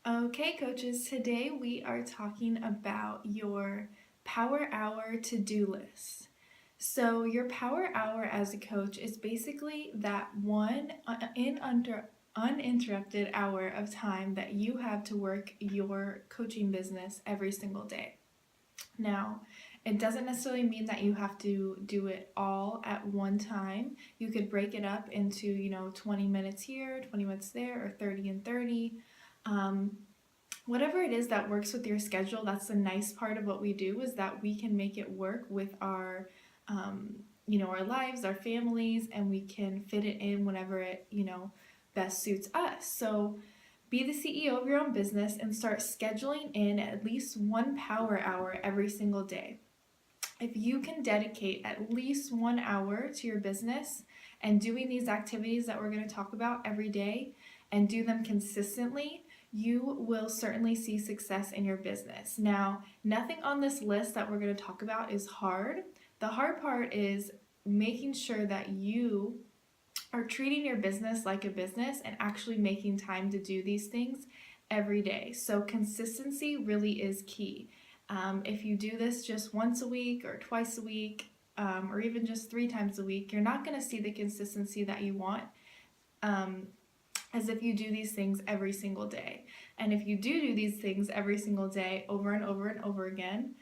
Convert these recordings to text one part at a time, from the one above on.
Okay, coaches, today we are talking about your Power Hour to-do list. So, your Power Hour as a coach is basically that one uninterrupted hour of time that you have to work your coaching business every single day. Now, it doesn't necessarily mean that you have to do it all at one time. You could break it up into, 20 minutes here, 20 minutes there, or 30 and 30. Um, Whatever it is that works with your schedule, that's the nice part of what we do is that we can make it work with our lives, our families, and we can fit it in whenever it, best suits us. So be the CEO of your own business and start scheduling in at least one power hour every single day. If you can dedicate at least 1 hour to your business and doing these activities that we're going to talk about every day and do them consistently, you will certainly see success in your business. Now, nothing on this list that we're going to talk about is hard. The hard part is making sure that you are treating your business like a business and actually making time to do these things every day. So, consistency really is key. If you do this just once a week or twice a week, or even just 3 times a week, you're not going to see the consistency that you want. As if you do these things every single day. And if you do these things every single day over and over and over again,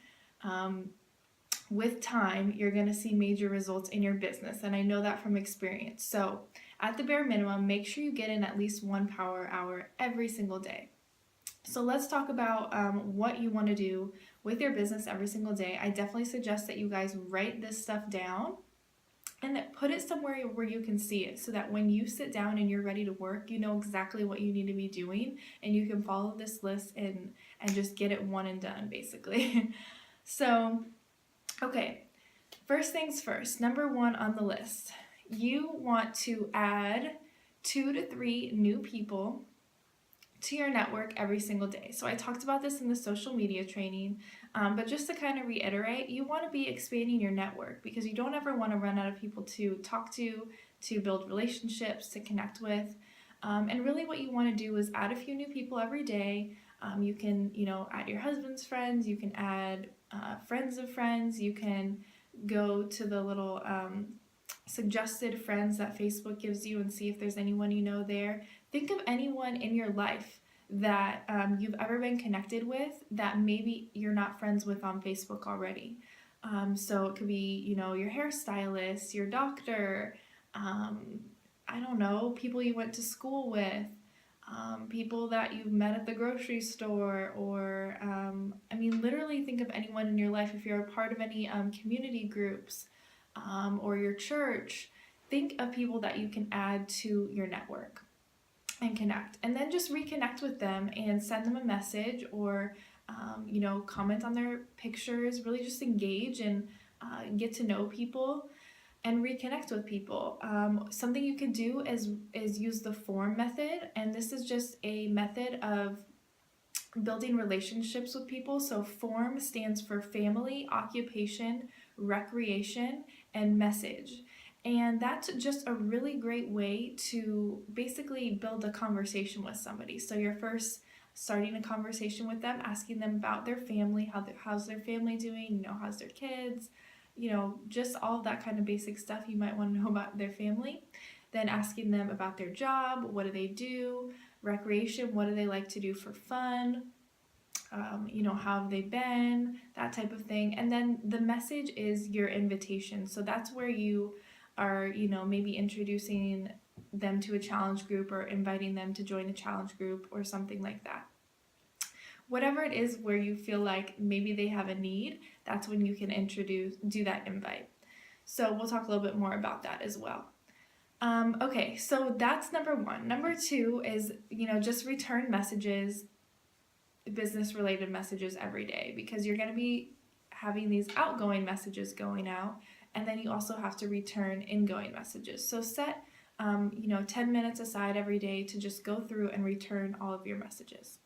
with time, you're going to see major results in your business. And I know that from experience. So, at the bare minimum, make sure you get in at least one power hour every single day. So, let's talk about what you want to do with your business every single day. I definitely suggest that you guys write this stuff down and then put it somewhere where you can see it so that when you sit down and you're ready to work, you know exactly what you need to be doing and you can follow this list and just get it one and done basically. So, okay, first things first, number one on the list. You want to add 2 to 3 new people to your network every single day. So I talked about this in the social media training, but just to kind of reiterate, you want to be expanding your network because you don't ever want to run out of people to talk to build relationships, to connect with. And really what you want to do is add a few new people every day. You can, add your husband's friends, you can add friends of friends, you can go to the little suggested friends that Facebook gives you and see if there's anyone you know there. Think of anyone in your life that you've ever been connected with that maybe you're not friends with on Facebook already. So it could be, your hairstylist, your doctor, I don't know, people you went to school with, people that you've met at the grocery store, or literally think of anyone in your life if you're a part of any community groups or your church. Think of people that you can add to your network and connect, and then just reconnect with them and send them a message or comment on their pictures. Really just engage and get to know people and reconnect with people. Something you can do is use the form method, and this is just a method of building relationships with people. So form stands for family, occupation, recreation, and message. And that's just a really great way to basically build a conversation with somebody. So you're first starting a conversation with them, asking them about their family, how's their family doing, how's their kids, just all of that kind of basic stuff you might want to know about their family. Then asking them about their job, what do they do, recreation, what do they like to do for fun, how have they been, that type of thing. And then the message is your invitation. So that's where you are, maybe introducing them to a challenge group or inviting them to join a challenge group or something like that. Whatever it is where you feel like maybe they have a need, that's when you can do that invite. So we'll talk a little bit more about that as well. Okay, so that's number one. Number two is, just return messages, business related messages every day, because you're going to be having these outgoing messages going out, and then you also have to return ingoing messages. So set 10 minutes aside every day to just go through and return all of your messages.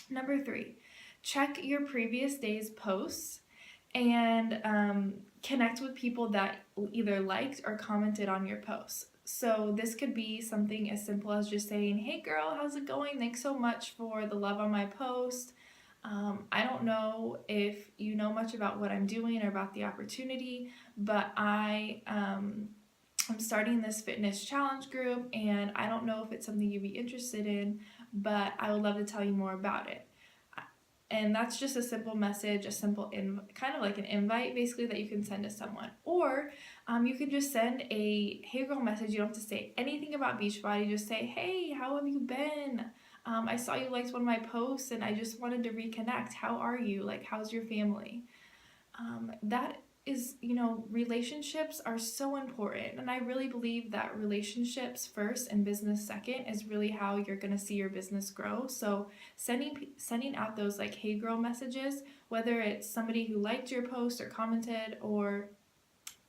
Number three, check your previous day's posts and connect with people that either liked or commented on your posts. So this could be something as simple as just saying, "Hey girl, how's it going? Thanks so much for the love on my post. I don't know if you know much about what I'm doing or about the opportunity, but I'm starting this fitness challenge group and I don't know if it's something you'd be interested in, but I would love to tell you more about it." And that's just a simple message, a simple kind of like an invite basically that you can send to someone. Or you can just send a "Hey girl" message. You don't have to say anything about Beachbody. Just say, "Hey, how have you been? I saw you liked one of my posts and I just wanted to reconnect. How are you? Like, how's your family?" That is, relationships are so important. And I really believe that relationships first and business second is really how you're going to see your business grow. So sending out those like "Hey girl" messages, whether it's somebody who liked your post or commented, or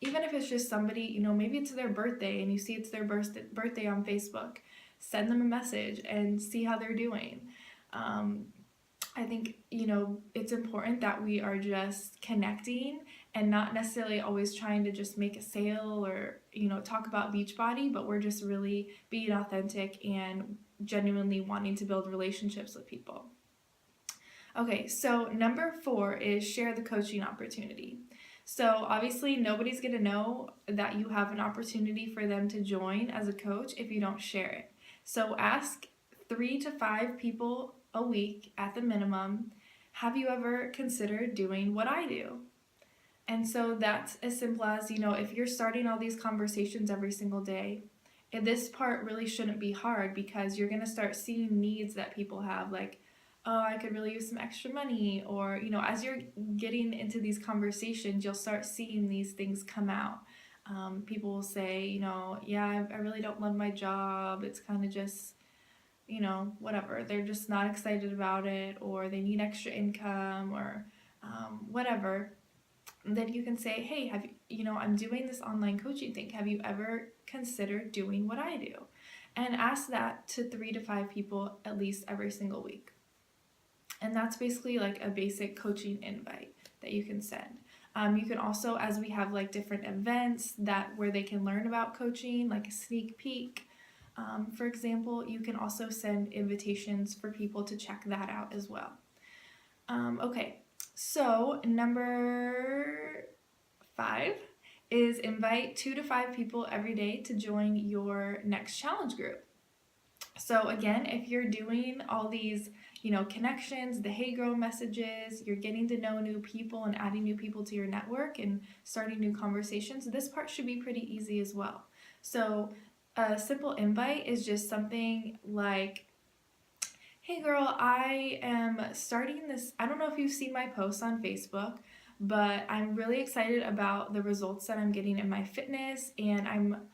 even if it's just somebody, maybe it's their birthday and you see it's their birthday on Facebook, send them a message and see how they're doing. I think, it's important that we are just connecting and not necessarily always trying to just make a sale or, talk about Beachbody, but we're just really being authentic and genuinely wanting to build relationships with people. Okay, so number 4 is share the coaching opportunity. So obviously nobody's going to know that you have an opportunity for them to join as a coach if you don't share it. So ask 3 to 5 people a week at the minimum, "Have you ever considered doing what I do?" And so that's as simple as, if you're starting all these conversations every single day, and this part really shouldn't be hard because you're going to start seeing needs that people have, like, "Oh, I could really use some extra money," or, as you're getting into these conversations, you'll start seeing these things come out. People will say, "Yeah, I really don't love my job. It's kind of just, whatever. They're just not excited about it, or they need extra income, or whatever." Then you can say, "Hey, I'm doing this online coaching thing. Have you ever considered doing what I do?" And ask that to 3 to 5 people at least every single week. And that's basically like a basic coaching invite that you can send. You can also, as we have like different events where they can learn about coaching, like a sneak peek, for example, you can also send invitations for people to check that out as well. Okay, so number 5 is invite 2 to 5 people every day to join your next challenge group. So again, if you're doing all these, connections, the "Hey girl" messages, you're getting to know new people and adding new people to your network and starting new conversations, this part should be pretty easy as well. So a simple invite is just something like, "Hey girl, I am starting this." I don't know if you've seen my posts on Facebook, but I'm really excited about the results that I'm getting in my fitness, and I'm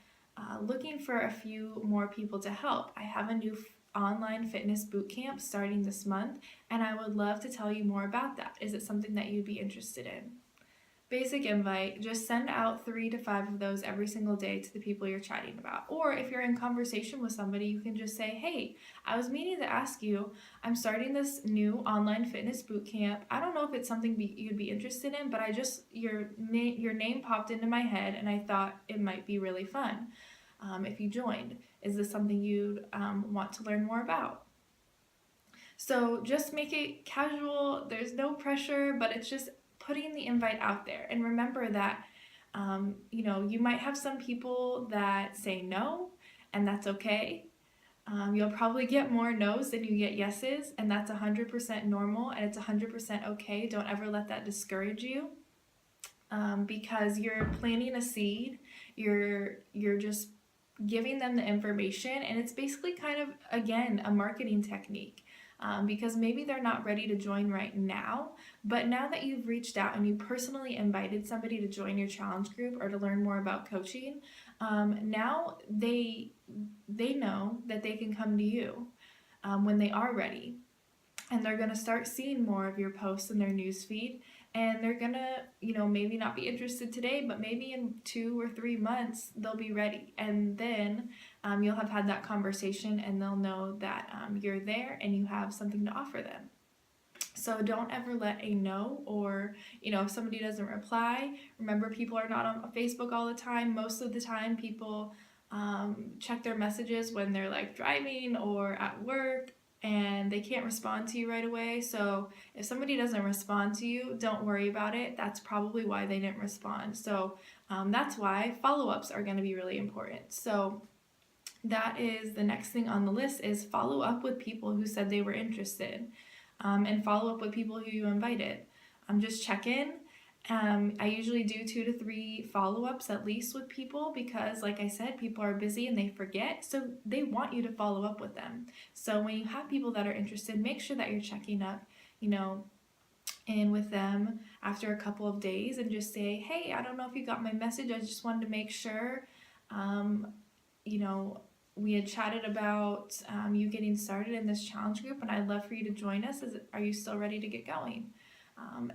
looking for a few more people to help. I have a new online fitness boot camp starting this month, and I would love to tell you more about that. Is it something that you'd be interested in? Basic invite, just send out 3 to 5 of those every single day to the people you're chatting about. Or if you're in conversation with somebody, you can just say, "Hey, I was meaning to ask you, I'm starting this new online fitness boot camp. I don't know if it's something you'd be interested in, but your name popped into my head and I thought it might be really fun if you joined. Is this something you'd want to learn more about?" So just make it casual. There's no pressure, but it's just putting the invite out there. And remember that, you might have some people that say no, and that's okay. You'll probably get more no's than you get yeses, and that's 100% normal, and it's 100% okay. Don't ever let that discourage you, because you're planting a seed. You're just giving them the information, and it's basically kind of, again, a marketing technique. Because maybe they're not ready to join right now, but now that you've reached out and you personally invited somebody to join your challenge group or to learn more about coaching, now they know that they can come to you when they are ready, and they're going to start seeing more of your posts in their newsfeed, and they're going to, maybe not be interested today, but maybe in 2 or 3 months they'll be ready, and then you'll have had that conversation and they'll know that you're there and you have something to offer them. So don't ever let a no, or if somebody doesn't reply, remember, people are not on Facebook all the time. Most of the time people check their messages when they're like driving or at work and they can't respond to you right away. So if somebody doesn't respond to you, don't worry about it. That's probably why they didn't respond. So that's why follow-ups are going to be really important. So that is the next thing on the list, is follow up with people who said they were interested, and follow up with people who you invited. Just check in. I usually do 2 to 3 follow-ups at least with people because, like I said, people are busy and they forget, so they want you to follow up with them. So when you have people that are interested, make sure that you're checking up, you know, in with them after a couple of days and just say, hey, I don't know if you got my message. I just wanted to make sure, you know, we had chatted about you getting started in this challenge group, and I'd love for you to join us. Are you still ready to get going?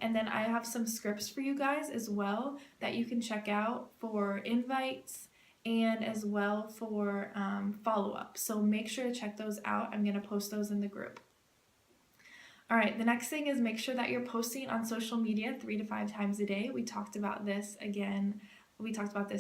And then I have some scripts for you guys as well that you can check out for invites and as well for follow-up. So make sure to check those out. I'm going to post those in the group. All right, the next thing is make sure that you're posting on social media 3 to 5 times a day. We talked about this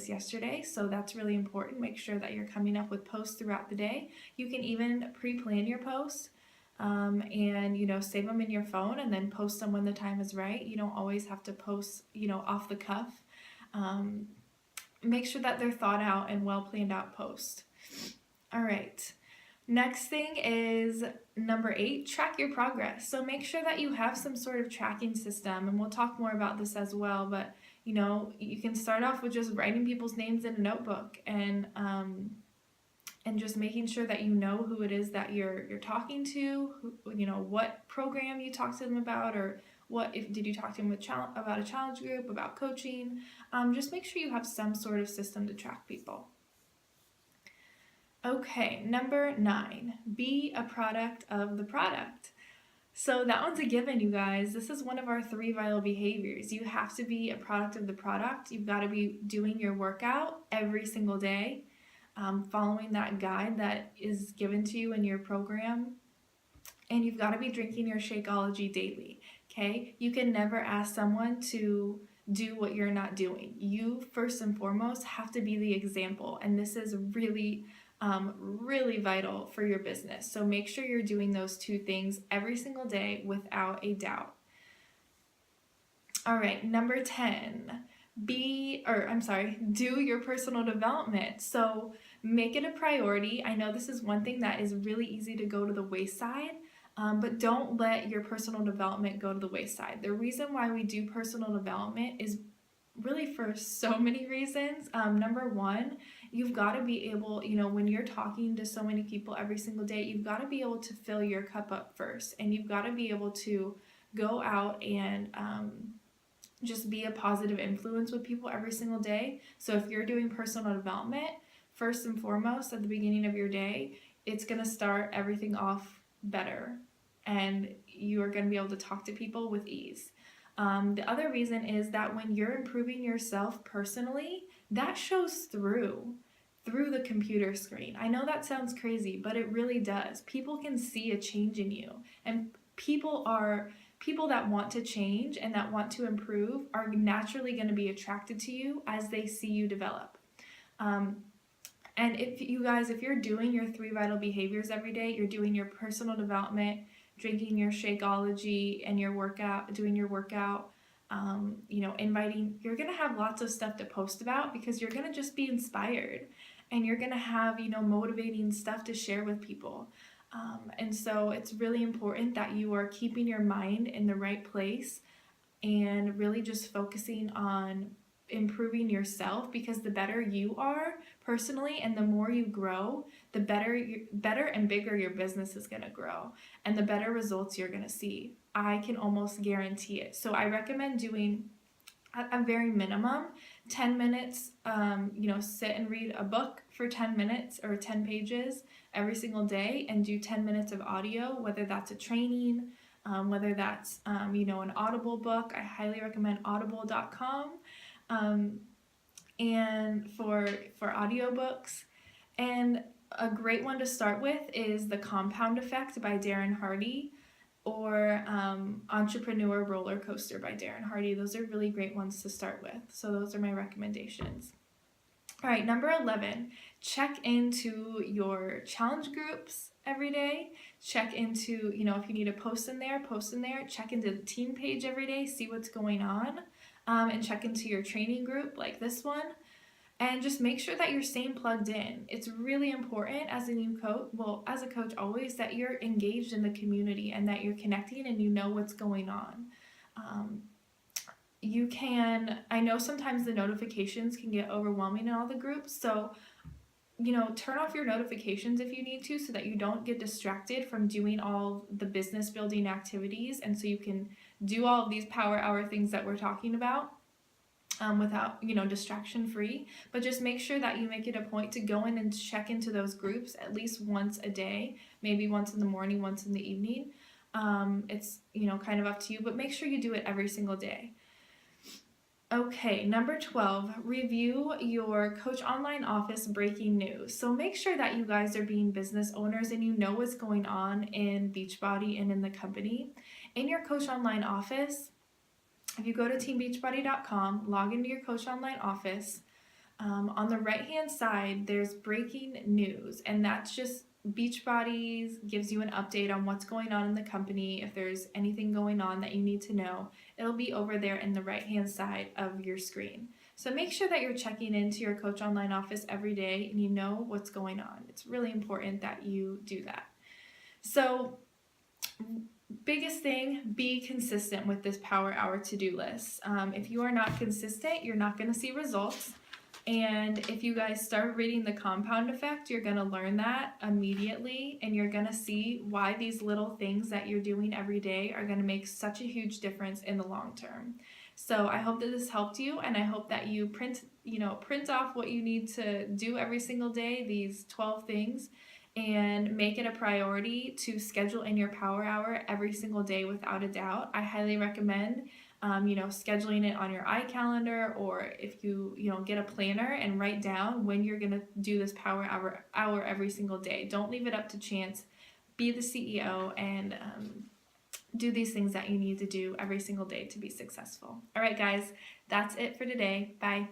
yesterday, so that's really important. Make sure that you're coming up with posts throughout the day. You can even pre-plan your posts and, you know, save them in your phone and then post them when the time is right. You don't always have to post, you know, off the cuff. Make sure that they're thought out and well planned out posts. All right. Next thing is number 8, track your progress. So make sure that you have some sort of tracking system, and we'll talk more about this as well, but you know, you can start off with just writing people's names in a notebook and just making sure that you know who it is that you're talking to, you know, what program you talked to them about, or did you talk to them about a challenge group, about coaching. Just make sure you have some sort of system to track people. Okay, number 9, be a product of the product. So that one's a given, you guys. This is one of our 3 vital behaviors. You have to be a product of the product. You've got to be doing your workout every single day, following that guide that is given to you in your program. And you've got to be drinking your Shakeology daily, okay? You can never ask someone to do what you're not doing. You, first and foremost, have to be the example. And this is really vital for your business. So make sure you're doing those 2 things every single day without a doubt. All right, number 10, do your personal development. So make it a priority. I know this is one thing that is really easy to go to the wayside, but don't let your personal development go to the wayside. The reason why we do personal development is really for so many reasons. Number 1, you've got to be able, you know, when you're talking to so many people every single day, you've got to be able to fill your cup up first, and you've got to be able to go out and just be a positive influence with people every single day. So if you're doing personal development, first and foremost, at the beginning of your day, it's going to start everything off better, and you are going to be able to talk to people with ease. The other reason is that when you're improving yourself personally, that shows through the computer screen. I know that sounds crazy, but it really does. People can see a change in you, and people that want to change and that want to improve are naturally going to be attracted to you as they see you develop. And if you're doing your 3 vital behaviors every day, you're doing your personal development, drinking your Shakeology, and doing your workout, you know, inviting, you're going to have lots of stuff to post about because you're going to just be inspired, and you're going to have, you know, motivating stuff to share with people. And so it's really important that you are keeping your mind in the right place and really just focusing on improving yourself, because the better you are personally and the more you grow, the better and bigger your business is going to grow, and the better results you're going to see. I can almost guarantee it. So I recommend doing at a very minimum 10 minutes, you know, sit and read a book for 10 minutes or 10 pages every single day, and do 10 minutes of audio, whether that's a training, whether that's, you know, an Audible book. I highly recommend audible.com. And for audiobooks. And a great one to start with is The Compound Effect by Darren Hardy, or Entrepreneur Roller Coaster by Darren Hardy. Those are really great ones to start with. So those are my recommendations. All right, number 11, check into your challenge groups every day. Check into, if you need to post in there, post in there. Check into the team page every day, see what's going on, and check into your training group like this one. And just make sure that you're staying plugged in. It's really important as a new coach, well, as a coach always, that you're engaged in the community and that you're connecting and you know what's going on. I know sometimes the notifications can get overwhelming in all the groups, so turn off your notifications if you need to so that you don't get distracted from doing all the business building activities, and so you can do all of these power hour things that we're talking about without, distraction free. But just make sure that you make it a point to go in and check into those groups at least once a day, maybe once in the morning, once in the evening. It's, kind of up to you, but make sure you do it every single day. Okay, number 12, review your Coach Online Office breaking news. So make sure that you guys are being business owners and you know what's going on in Beachbody and in the company. In your Coach Online Office, if you go to teambeachbody.com, log into your Coach Online Office, on the right-hand side, there's breaking news, and that's just Beachbody gives you an update on what's going on in the company. If there's anything going on that you need to know, it'll be over there in the right-hand side of your screen. So make sure that you're checking into your Coach Online Office every day and you know what's going on. It's really important that you do that. So biggest thing, be consistent with this power hour to-do list. If you are not consistent, you're not going to see results. And if you guys start reading The Compound Effect, you're going to learn that immediately, and you're going to see why these little things that you're doing every day are going to make such a huge difference in the long term. So I hope that this helped you, and I hope that you print off what you need to do every single day, these 12 things, and make it a priority to schedule in your power hour every single day without a doubt. I highly recommend scheduling it on your iCalendar, or if you get a planner and write down when you're going to do this power hour every single day. Don't leave it up to chance. Be the CEO and do these things that you need to do every single day to be successful. All right, guys, that's it for today. Bye.